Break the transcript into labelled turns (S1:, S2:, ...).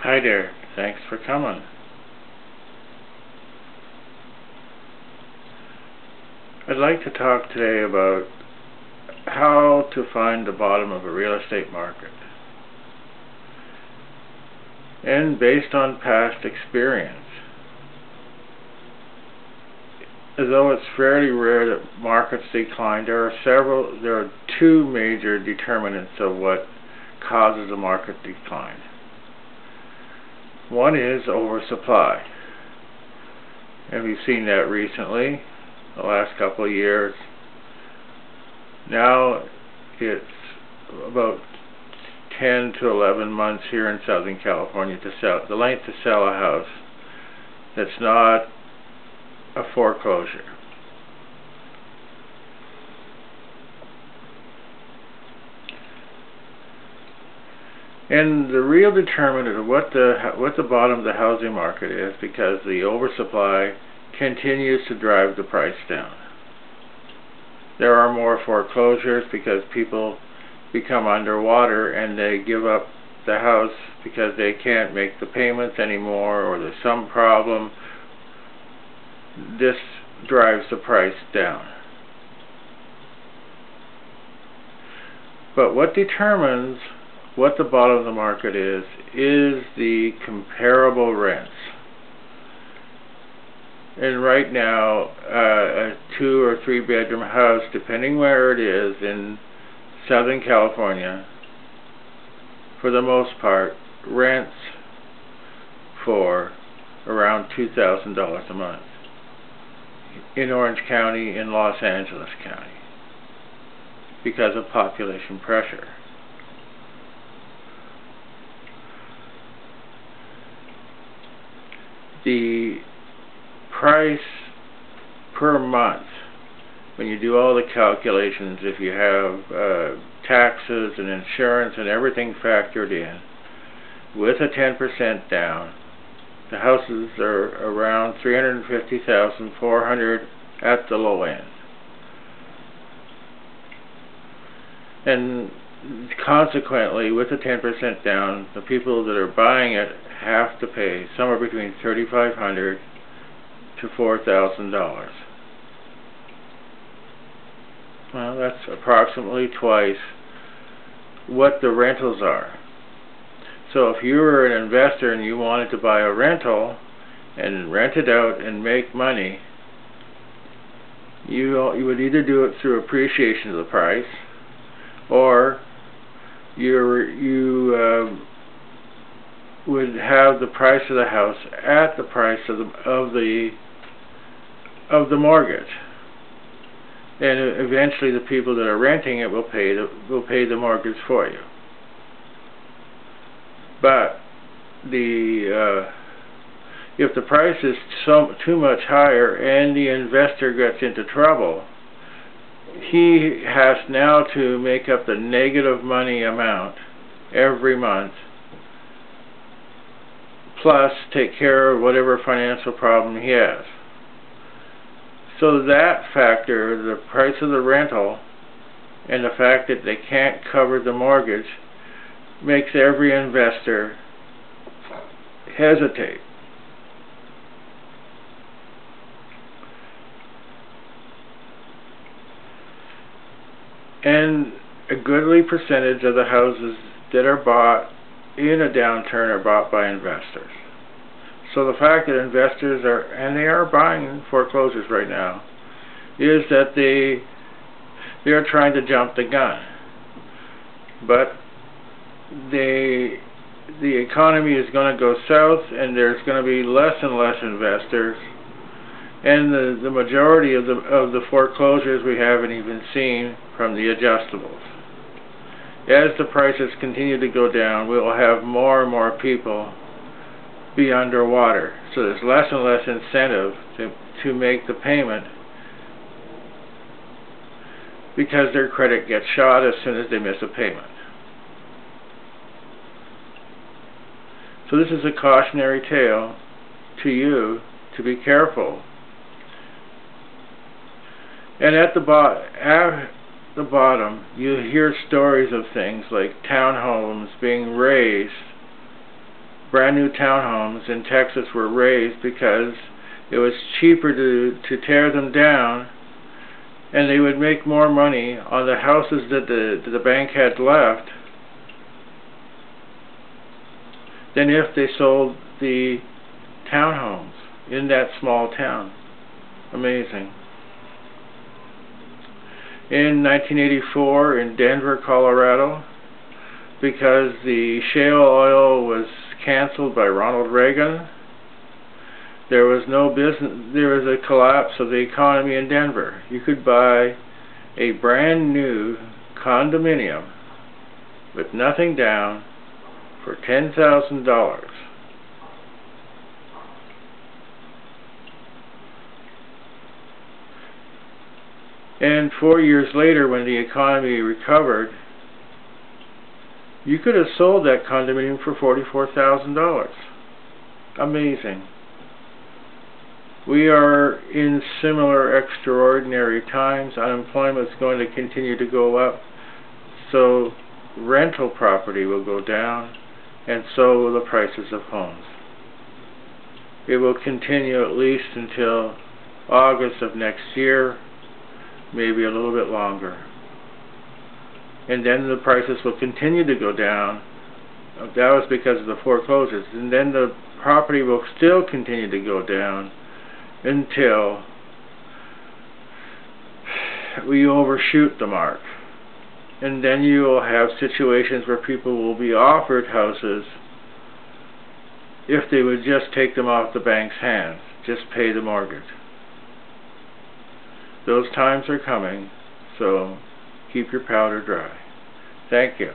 S1: Hi there, thanks for coming. I'd like to talk today about how to find the bottom of a real estate market. And based on past experience, although it's fairly rare that markets decline, there are two major determinants of what causes a market decline. One is oversupply, and we've seen that recently, the last couple of years. Now it's about 10 to 11 months here in Southern California to sell a house that's not a foreclosure. And the real determinant of what the bottom of the housing market is, because the oversupply continues to drive the price down. There are more foreclosures because people become underwater and they give up the house because they can't make the payments anymore, or there's some problem. This drives the price down. But what determines what the bottom of the market is the comparable rents. And right now, a 2 or 3 bedroom house, depending where it is in Southern California, for the most part, rents for around $2,000 a month in Orange County, in Los Angeles County, because of population pressure. The price per month, when you do all the calculations, if you have taxes and insurance and everything factored in, with a 10% down, the houses are around $350,400 at the low end. And consequently, with the 10% down, the people that are buying it have to pay somewhere between $3,500 to $4,000. Well, that's approximately twice what the rentals are. So if you were an investor and you wanted to buy a rental and rent it out and make money, you would either do it through appreciation of the price, or you would have the price of the house at the price of the mortgage, and eventually the people that are renting it will pay the mortgage for you. But if the price is too much higher and the investor gets into trouble, he has now to make up the negative money amount every month, plus take care of whatever financial problem he has. So that factor, the price of the rental, and the fact that they can't cover the mortgage, makes every investor hesitate. And a goodly percentage of the houses that are bought in a downturn are bought by investors. So the fact that investors are buying foreclosures right now, is that they are trying to jump the gun. But the economy is going to go south, and there's going to be less and less investors, and the majority of the foreclosures we haven't even seen from the adjustables. As the prices continue to go down, we will have more and more people be underwater. So there's less and less incentive to make the payment, because their credit gets shot as soon as they miss a payment. So this is a cautionary tale to you to be careful. And at the bottom, you hear stories of things like townhomes being raised brand new townhomes in Texas were raised because it was cheaper to tear them down, and they would make more money on the houses that the bank had left than if they sold the townhomes in that small town. Amazing. In 1984 in Denver, Colorado, because the shale oil was canceled by Ronald Reagan, there was no business. There was a collapse of the economy in Denver. You could buy a brand new condominium with nothing down for $10,000. And 4 years later, when the economy recovered, you could have sold that condominium for $44,000. Amazing. We are in similar extraordinary times. Unemployment is going to continue to go up, so rental property will go down, and so will the prices of homes. It will continue at least until August of next year, maybe a little bit longer. And then the prices will continue to go down. That was because of the foreclosures. And then the property will still continue to go down until we overshoot the mark. And then you will have situations where people will be offered houses if they would just take them off the bank's hands, just pay the mortgage. Those times are coming, so keep your powder dry. Thank you.